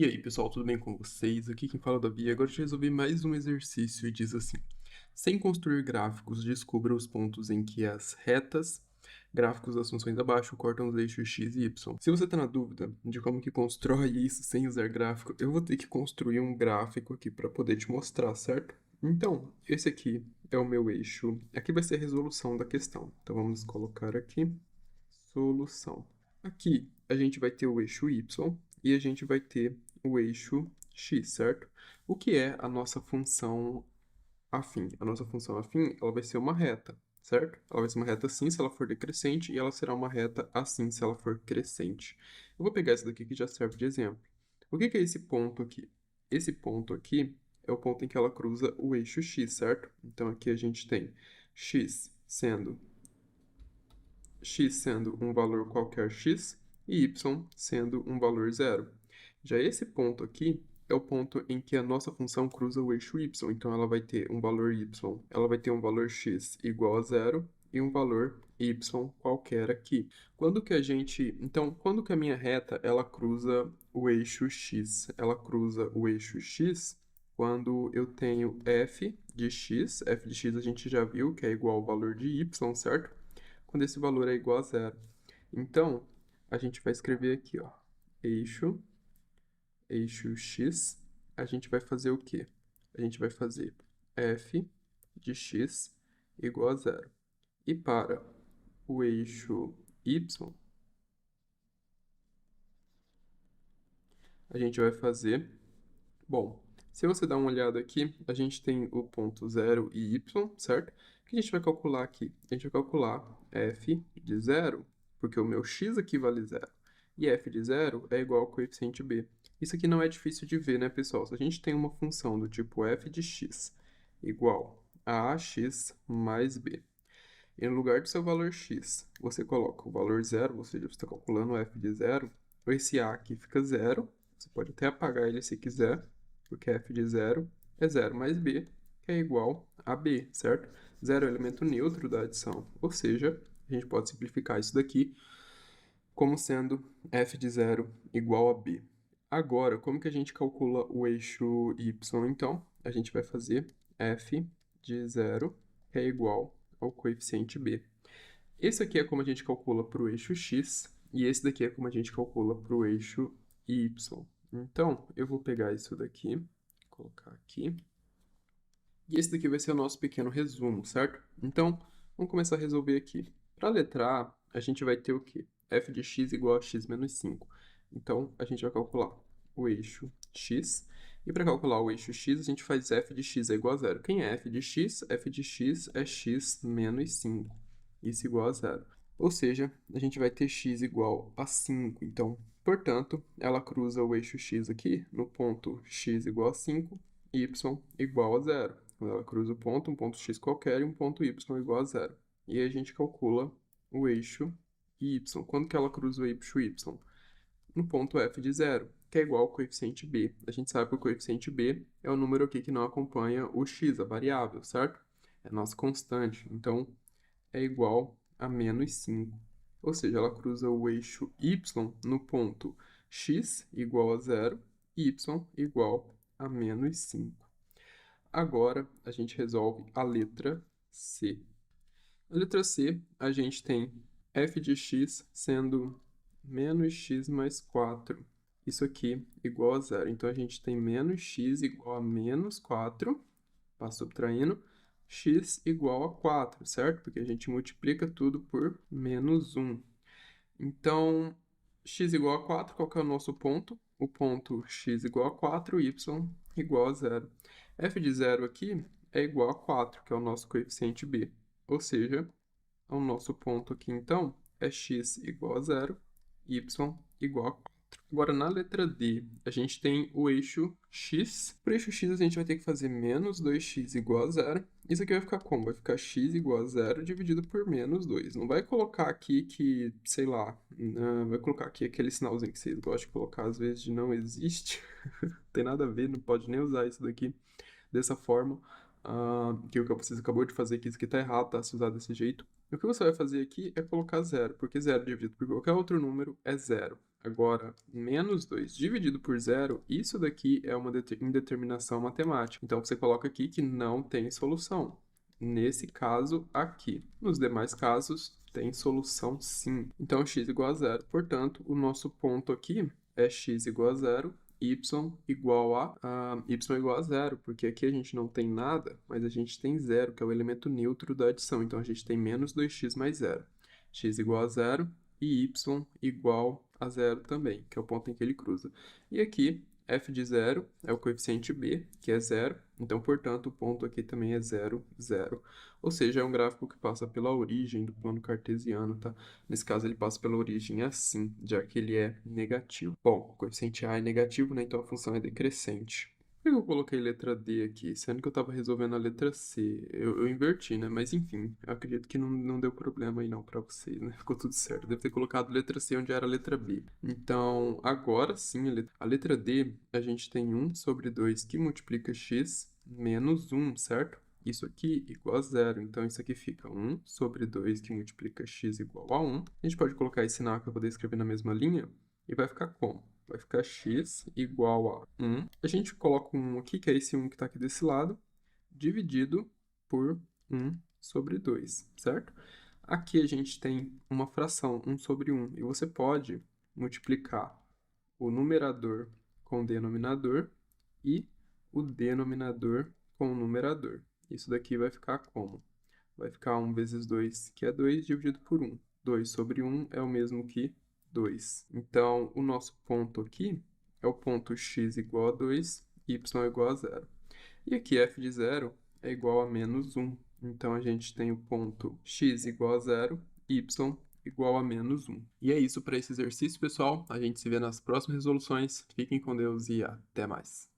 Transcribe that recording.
E aí, pessoal, tudo bem com vocês? Aqui quem fala é o Davi. Agora eu te resolvi mais um exercício e diz assim: sem construir gráficos, descubra os pontos em que as retas, gráficos das funções abaixo, cortam os eixos x e y. Se você está na dúvida de como que constrói isso sem usar gráfico, eu vou ter que construir um gráfico aqui para poder te mostrar, certo? Então, esse aqui é o meu eixo. Aqui vai ser a resolução da questão. Então, vamos colocar aqui, solução. Aqui a gente vai ter o eixo y e a gente vai ter o eixo x, certo? O que é a nossa função afim? A nossa função afim, ela vai ser uma reta, certo? Ela vai ser uma reta assim se ela for decrescente e ela será uma reta assim se ela for crescente. Eu vou pegar essa daqui que já serve de exemplo. O que é esse ponto aqui? Esse ponto aqui é o ponto em que ela cruza o eixo x, certo? Então aqui a gente tem x sendo um valor qualquer x e y sendo um valor zero. Já esse ponto aqui é o ponto em que a nossa função cruza o eixo y, então ela vai ter um valor y, ela vai ter um valor x igual a zero e um valor y qualquer aqui. Quando que a minha reta ela cruza o eixo x? Ela cruza o eixo x quando eu tenho f de x a gente já viu que é igual ao valor de y, certo? Quando esse valor é igual a zero. Então, a gente vai escrever aqui, ó, eixo x, a gente vai fazer o quê? A gente vai fazer f de x igual a zero. E para o eixo y, a gente vai fazer... Bom, se você dar uma olhada aqui, a gente tem o ponto 0 e y, certo? O que a gente vai calcular aqui? A gente vai calcular f de zero, porque o meu x aqui vale zero. E f de zero é igual ao coeficiente b. Isso aqui não é difícil de ver, né, pessoal? Se a gente tem uma função do tipo f de x igual a ax mais b, e no lugar do seu valor x, você coloca o valor zero, ou seja, você está calculando o f de zero, esse a aqui fica zero, você pode até apagar ele se quiser, porque f de zero é zero mais b, que é igual a b, certo? Zero é o elemento neutro da adição, ou seja, a gente pode simplificar isso daqui como sendo f de zero igual a b. Agora, como que a gente calcula o eixo y, então? A gente vai fazer f de zero é igual ao coeficiente b. Esse aqui é como a gente calcula para o eixo x, e esse daqui é como a gente calcula para o eixo y. Então, eu vou pegar isso daqui, colocar aqui, e esse daqui vai ser o nosso pequeno resumo, certo? Então, vamos começar a resolver aqui. Para a letra A, a gente vai ter o quê? f de x igual a x menos 5. Então, a gente vai calcular o eixo x, e para calcular o eixo x, a gente faz f de x é igual a zero. Quem é f de x? f de x é x menos 5. Isso igual a zero. Ou seja, a gente vai ter x igual a 5. Então, portanto, ela cruza o eixo x aqui no ponto x igual a 5, y igual a zero. Quando ela cruza o ponto, um ponto x qualquer e um ponto y igual a zero. E aí a gente calcula o eixo y. Quando que ela cruza o eixo y? No ponto f de zero, que é igual ao coeficiente b. A gente sabe que o coeficiente b é o número aqui que não acompanha o x, a variável, certo? É a nossa constante. Então, é igual a menos 5. Ou seja, ela cruza o eixo y no ponto x igual a zero e y igual a menos 5. Agora, a gente resolve a letra C. Na letra C, a gente tem f de x sendo menos x mais 4. Isso aqui igual a zero. Então, a gente tem menos x igual a menos 4, passo subtraindo, x igual a 4, certo? Porque a gente multiplica tudo por menos 1. Então, x igual a 4, qual que é o nosso ponto? O ponto x igual a 4, y igual a zero. F de zero aqui é igual a 4, que é o nosso coeficiente b. Ou seja, o nosso ponto aqui, então, é x igual a zero, y igual a 4. Agora, na letra D, a gente tem o eixo x. Para o eixo x, a gente vai ter que fazer menos 2x igual a zero. Isso aqui vai ficar como? Vai ficar x igual a zero dividido por menos 2. Não vai colocar aqui que, sei lá, vai colocar aqui aquele sinalzinho que vocês gostam de colocar, às vezes, de não existe. Não tem nada a ver, não pode nem usar isso daqui dessa forma. Que o que vocês acabou de fazer aqui, isso aqui tá errado, tá? Se usar desse jeito. E o que você vai fazer aqui é colocar zero, porque zero dividido por qualquer outro número é zero. Agora, menos 2 dividido por zero, isso daqui é uma indeterminação matemática. Então, você coloca aqui que não tem solução. Nesse caso aqui. Nos demais casos, tem solução sim. Então, x igual a zero. Portanto, o nosso ponto aqui é x igual a zero, y igual a zero, porque aqui a gente não tem nada, mas a gente tem zero, que é o elemento neutro da adição. Então, a gente tem menos 2x mais zero. X igual a zero e y igual a zero também, que é o ponto em que ele cruza. E aqui, f de zero é o coeficiente b, que é zero, então, portanto, o ponto aqui também é 0, 0. Ou seja, é um gráfico que passa pela origem do plano cartesiano, tá? Nesse caso, ele passa pela origem assim, já que ele é negativo. Bom, o coeficiente a é negativo, né? Então a função é decrescente. Por que eu coloquei letra D aqui, sendo que eu estava resolvendo a letra C? Eu inverti, né? Mas enfim, eu acredito que não deu problema aí não para vocês, né? Ficou tudo certo. Deve ter colocado letra C onde era a letra B. Então, agora sim, a letra D, a gente tem 1 sobre 2 que multiplica x menos 1, certo? Isso aqui igual a zero. Então, isso aqui fica 1 sobre 2 que multiplica x igual a 1. A gente pode colocar esse sinal para poder escrever na mesma linha. E vai ficar como? Vai ficar x igual a 1. A gente coloca um 1 aqui, que é esse 1 que está aqui desse lado, dividido por 1 sobre 2, certo? Aqui a gente tem uma fração, 1 sobre 1. E você pode multiplicar o numerador com o denominador e o denominador com o numerador. Isso daqui vai ficar como? Vai ficar 1 vezes 2, que é 2, dividido por 1. 2 sobre 1 é o mesmo que 2. Então, o nosso ponto aqui é o ponto x igual a 2, y igual a 0. E aqui f de 0 é igual a menos 1. Então, a gente tem o ponto x igual a 0, y igual a menos 1. E é isso para esse exercício, pessoal. A gente se vê nas próximas resoluções. Fiquem com Deus e até mais.